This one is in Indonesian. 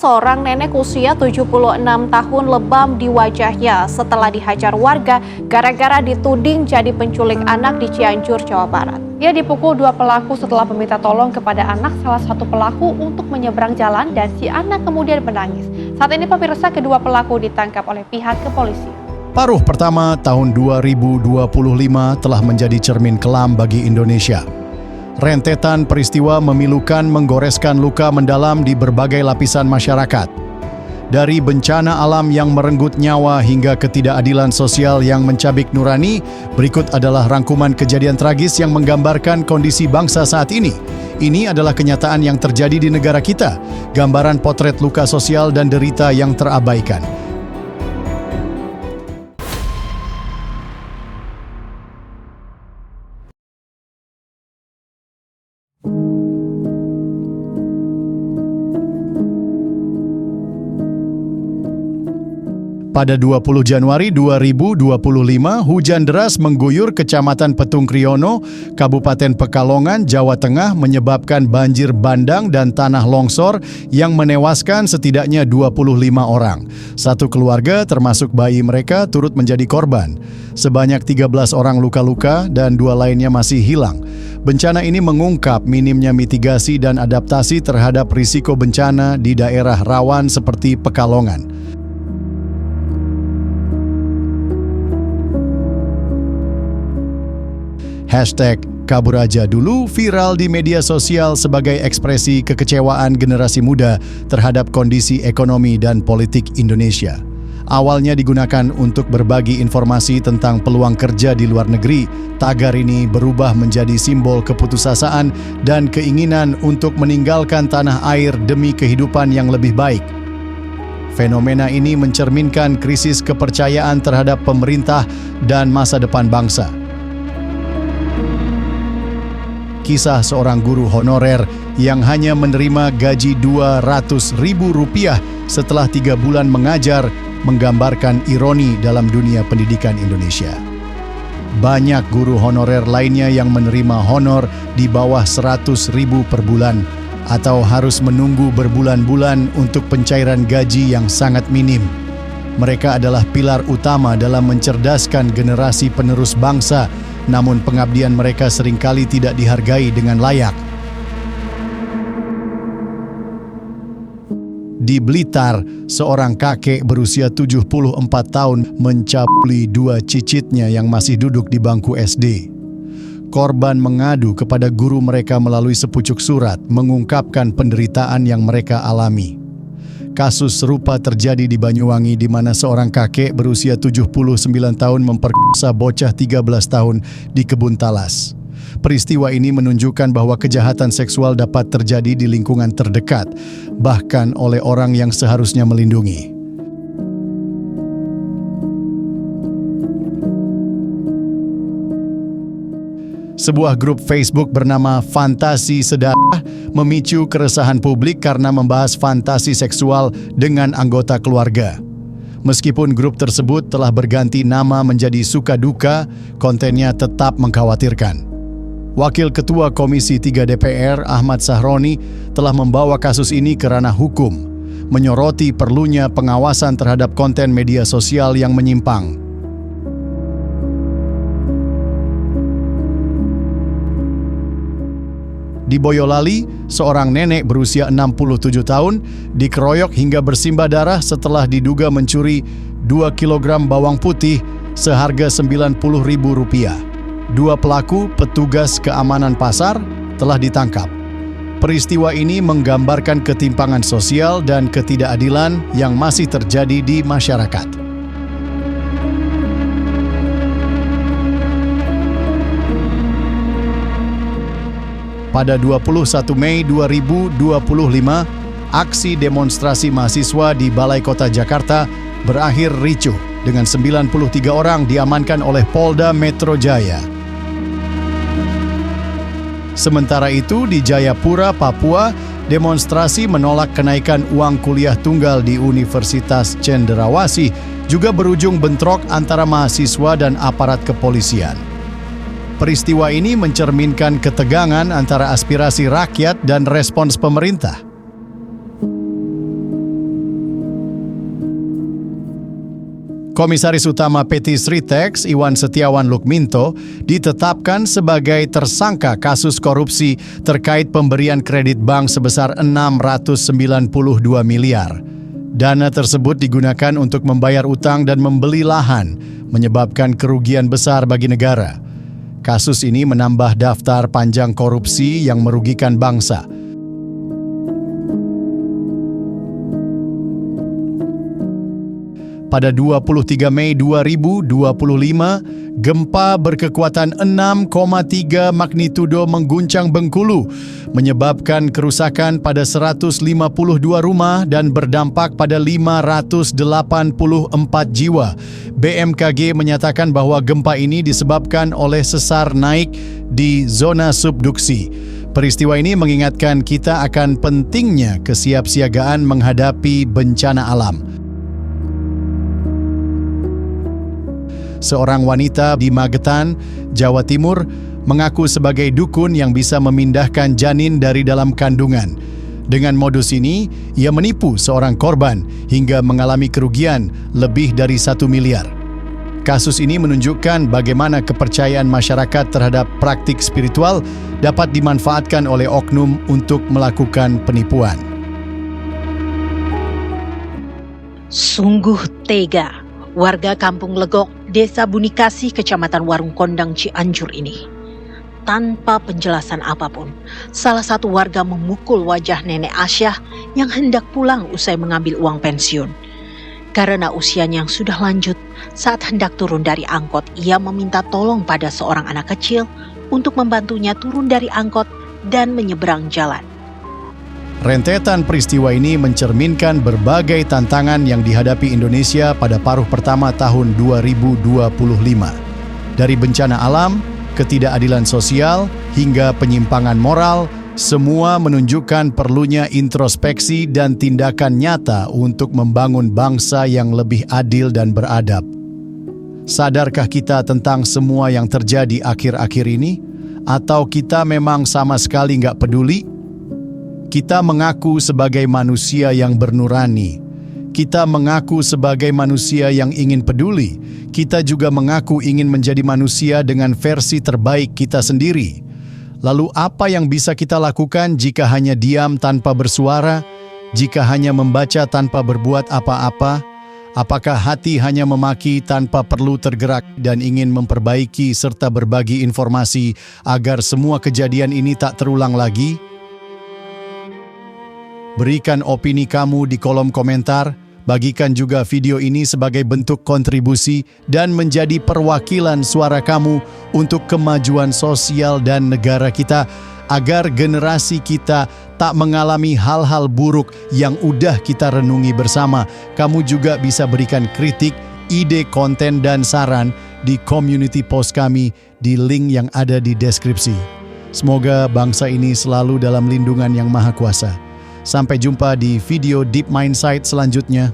Seorang nenek usia 76 tahun lebam di wajahnya setelah dihajar warga gara-gara dituding jadi penculik anak di Cianjur, Jawa Barat. Ia dipukul dua pelaku setelah meminta tolong kepada anak salah satu pelaku untuk menyeberang jalan dan si anak kemudian menangis. Saat ini pemirsa, kedua pelaku ditangkap oleh pihak kepolisian. Paruh pertama tahun 2025 telah menjadi cermin kelam bagi Indonesia. Rentetan peristiwa memilukan menggoreskan luka mendalam di berbagai lapisan masyarakat. Dari bencana alam yang merenggut nyawa hingga ketidakadilan sosial yang mencabik nurani, berikut adalah rangkuman kejadian tragis yang menggambarkan kondisi bangsa saat ini. Ini adalah kenyataan yang terjadi di negara kita, gambaran potret luka sosial dan derita yang terabaikan. Pada 20 Januari 2025, hujan deras mengguyur Kecamatan Petung Kriono, Kabupaten Pekalongan, Jawa Tengah menyebabkan banjir bandang dan tanah longsor yang menewaskan setidaknya 25 orang. Satu keluarga termasuk bayi mereka turut menjadi korban. Sebanyak 13 orang luka-luka dan 2 lainnya masih hilang. Bencana ini mengungkap minimnya mitigasi dan adaptasi terhadap risiko bencana di daerah rawan seperti Pekalongan. #Kabur aja dulu viral di media sosial sebagai ekspresi kekecewaan generasi muda terhadap kondisi ekonomi dan politik Indonesia. Awalnya digunakan untuk berbagi informasi tentang peluang kerja di luar negeri, tagar ini berubah menjadi simbol keputusasaan dan keinginan untuk meninggalkan tanah air demi kehidupan yang lebih baik. Fenomena ini mencerminkan krisis kepercayaan terhadap pemerintah dan masa depan bangsa. Kisah seorang guru honorer yang hanya menerima gaji Rp200.000 setelah 3 bulan mengajar menggambarkan ironi dalam dunia pendidikan Indonesia. Banyak guru honorer lainnya yang menerima honor di bawah Rp100.000 per bulan atau harus menunggu berbulan-bulan untuk pencairan gaji yang sangat minim. Mereka adalah pilar utama dalam mencerdaskan generasi penerus bangsa, namun pengabdian mereka seringkali tidak dihargai dengan layak. Di Blitar, seorang kakek berusia 74 tahun mencabuli 2 cicitnya yang masih duduk di bangku SD. Korban mengadu kepada guru mereka melalui sepucuk surat, mengungkapkan penderitaan yang mereka alami. Kasus serupa terjadi di Banyuwangi di mana seorang kakek berusia 79 tahun memperkosa bocah 13 tahun di kebun talas. Peristiwa ini menunjukkan bahwa kejahatan seksual dapat terjadi di lingkungan terdekat, bahkan oleh orang yang seharusnya melindungi. Sebuah grup Facebook bernama Fantasi Sedarah memicu keresahan publik karena membahas fantasi seksual dengan anggota keluarga. Meskipun grup tersebut telah berganti nama menjadi Suka Duka, kontennya tetap mengkhawatirkan. Wakil Ketua Komisi 3 DPR Ahmad Sahroni telah membawa kasus ini ke ranah hukum, menyoroti perlunya pengawasan terhadap konten media sosial yang menyimpang. Di Boyolali, seorang nenek berusia 67 tahun dikeroyok hingga bersimbah darah setelah diduga mencuri 2 kg bawang putih seharga Rp90.000. 2 pelaku, petugas keamanan pasar, telah ditangkap. Peristiwa ini menggambarkan ketimpangan sosial dan ketidakadilan yang masih terjadi di masyarakat. Pada 21 Mei 2025, aksi demonstrasi mahasiswa di Balai Kota Jakarta berakhir ricuh dengan 93 orang diamankan oleh Polda Metro Jaya. Sementara itu di Jayapura, Papua, demonstrasi menolak kenaikan uang kuliah tunggal di Universitas Cenderawasih juga berujung bentrok antara mahasiswa dan aparat kepolisian. Peristiwa ini mencerminkan ketegangan antara aspirasi rakyat dan respons pemerintah. Komisaris Utama PT Sritex, Iwan Setiawan Lukminto, ditetapkan sebagai tersangka kasus korupsi terkait pemberian kredit bank sebesar 692 miliar. Dana tersebut digunakan untuk membayar utang dan membeli lahan, menyebabkan kerugian besar bagi negara. Kasus ini menambah daftar panjang korupsi yang merugikan bangsa. Pada 23 Mei 2025, gempa berkekuatan 6,3 magnitudo mengguncang Bengkulu, menyebabkan kerusakan pada 152 rumah dan berdampak pada 584 jiwa. BMKG menyatakan bahwa gempa ini disebabkan oleh sesar naik di zona subduksi. Peristiwa ini mengingatkan kita akan pentingnya kesiapsiagaan menghadapi bencana alam. Seorang wanita di Magetan, Jawa Timur, mengaku sebagai dukun yang bisa memindahkan janin dari dalam kandungan. Dengan modus ini, ia menipu seorang korban hingga mengalami kerugian lebih dari 1 miliar. Kasus ini menunjukkan bagaimana kepercayaan masyarakat terhadap praktik spiritual dapat dimanfaatkan oleh oknum untuk melakukan penipuan. Sungguh tega warga Kampung Legok, Desa Bunikasih, Kecamatan Warung Kondang, Cianjur ini. Tanpa penjelasan apapun, salah satu warga memukul wajah Nenek Asyah yang hendak pulang usai mengambil uang pensiun. Karena usianya yang sudah lanjut, saat hendak turun dari angkot, ia meminta tolong pada seorang anak kecil untuk membantunya turun dari angkot dan menyeberang jalan. Rentetan peristiwa ini mencerminkan berbagai tantangan yang dihadapi Indonesia pada paruh pertama tahun 2025. Dari bencana alam, ketidakadilan sosial, hingga penyimpangan moral, semua menunjukkan perlunya introspeksi dan tindakan nyata untuk membangun bangsa yang lebih adil dan beradab. Sadarkah kita tentang semua yang terjadi akhir-akhir ini? Atau kita memang sama sekali nggak peduli? Kita mengaku sebagai manusia yang bernurani. Kita mengaku sebagai manusia yang ingin peduli. Kita juga mengaku ingin menjadi manusia dengan versi terbaik kita sendiri. Lalu apa yang bisa kita lakukan jika hanya diam tanpa bersuara? Jika hanya membaca tanpa berbuat apa-apa? Apakah hati hanya memaki tanpa perlu tergerak dan ingin memperbaiki serta berbagi informasi agar semua kejadian ini tak terulang lagi? Berikan opini kamu di kolom komentar, bagikan juga video ini sebagai bentuk kontribusi dan menjadi perwakilan suara kamu untuk kemajuan sosial dan negara kita, agar generasi kita tak mengalami hal-hal buruk yang udah kita renungi bersama. Kamu juga bisa berikan kritik, ide konten dan saran di community post kami di link yang ada di deskripsi. Semoga bangsa ini selalu dalam lindungan Yang Maha Kuasa. Sampai jumpa di video Deep Mindsight selanjutnya.